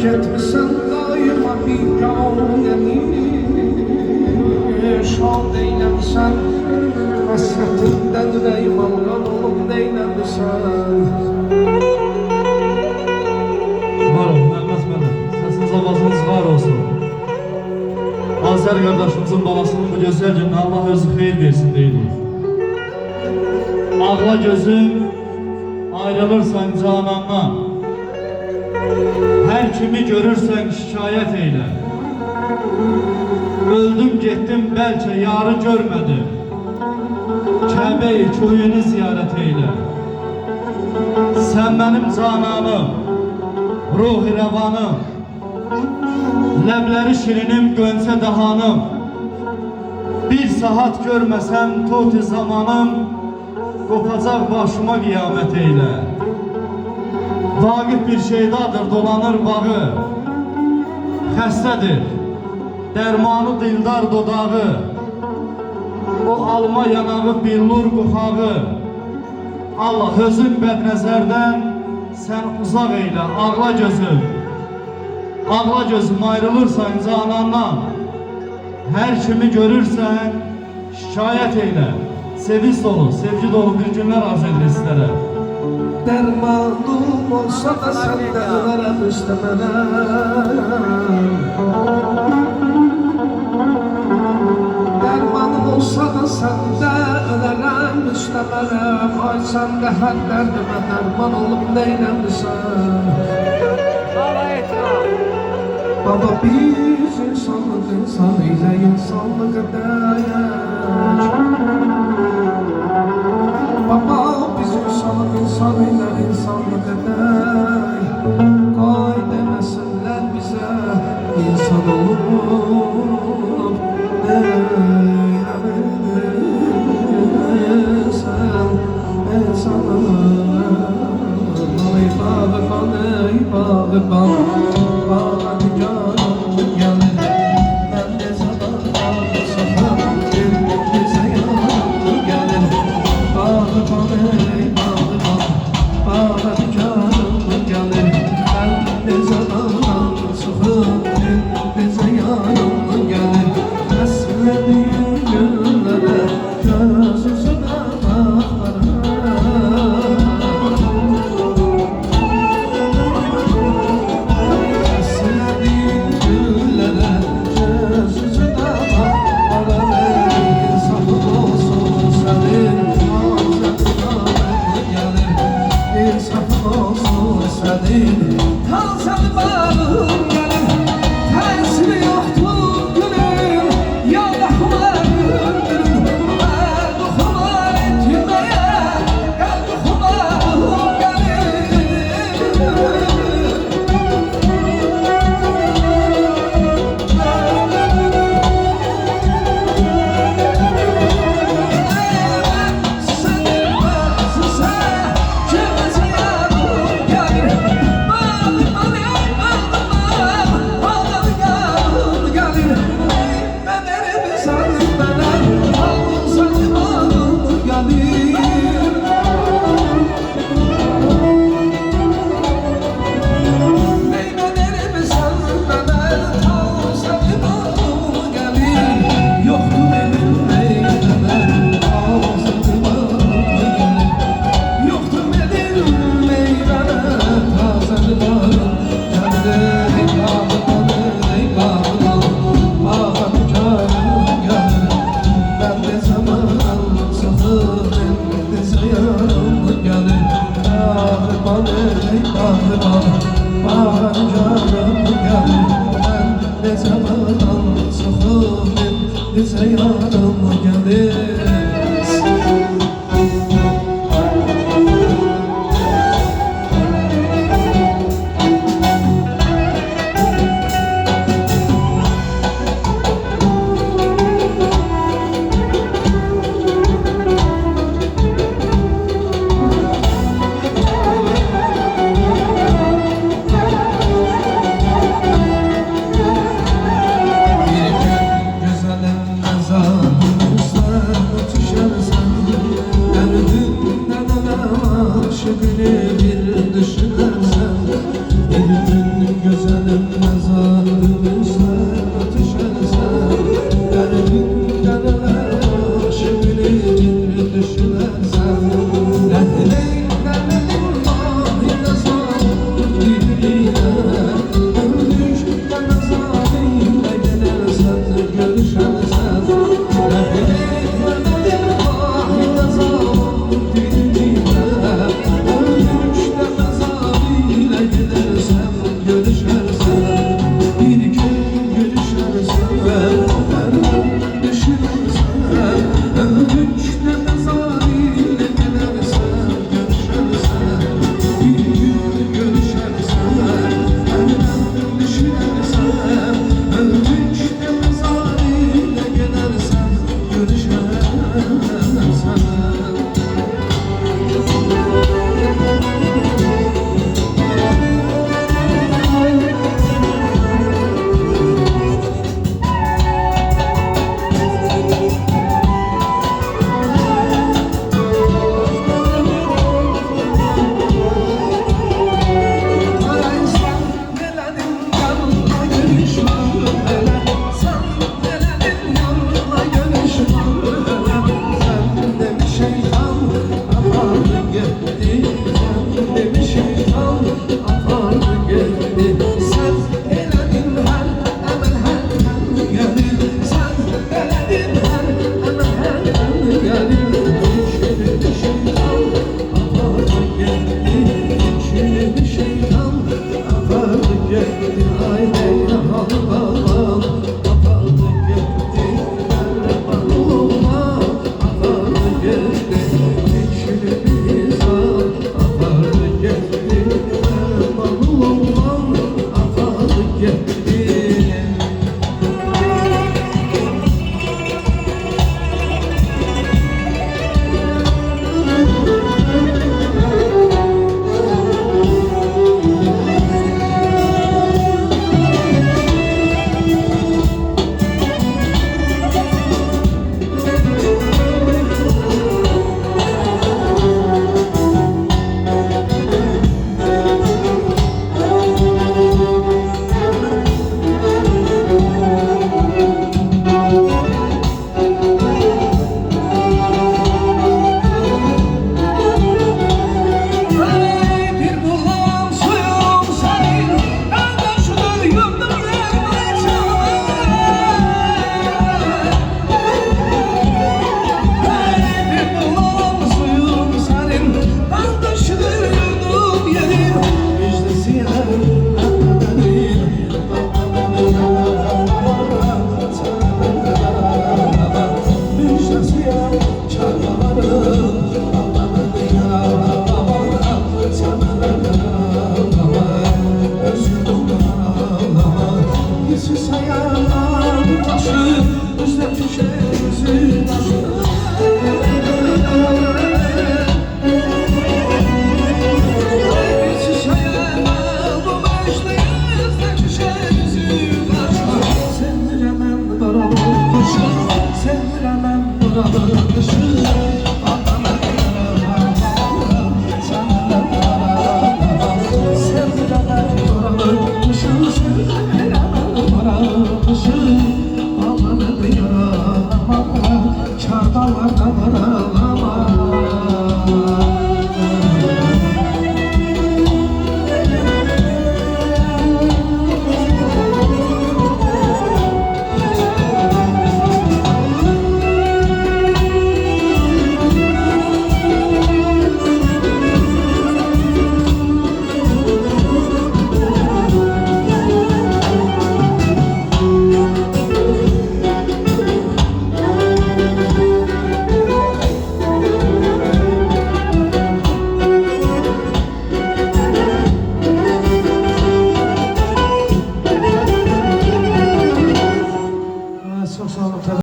Ketmişsen daima bir gavleni Şad eylemişsen hasretinden reyman kanalım neylemişsen Var olun, Mehmet benim. Sesiniz, avazınız var olsun. Azer kardeşimizin balasının bu güzel gününe Allah özü xeyir versin deyilir. Ağla gözüm, ayrılırsan canandan. Her kimi görürsen şikayet eyle. Öldüm getdim belki yarı görmedim. Kəbe-i köyünü ziyaret eyle. Sen benim cananım, ruh-i revanım, lebleri şirinim, gönse dahanım. Bir saat görmesem tot-i zamanım, kopacak başıma kıyamet eyle. Vaqif bir şeydadır, dolanır bağı, xəstədir, dermanı dildar dodağı, o alma yanağı billur buxağı. Allah özün bədnəzərdən sen uzaq eyle, ağla gözüm. Ağla gözüm, ayrılırsan canandan. Her kimi görürsen şikayet eyle. Sevinç dolu, sevgi dolu bir günler arz edilir sizlere. Dermanım olsa da senden verem istemeden Dermanım olsa da senden verem istemeden Ay sen de her derdime derman olup neylemişsen Baba biz insanlık insanıyla insanlık edək Baba biz insanlık insanıyla insanlık edək Qoy demesinler bize insan olup neylemişsen insanlık Ay bağırma, ay bağırma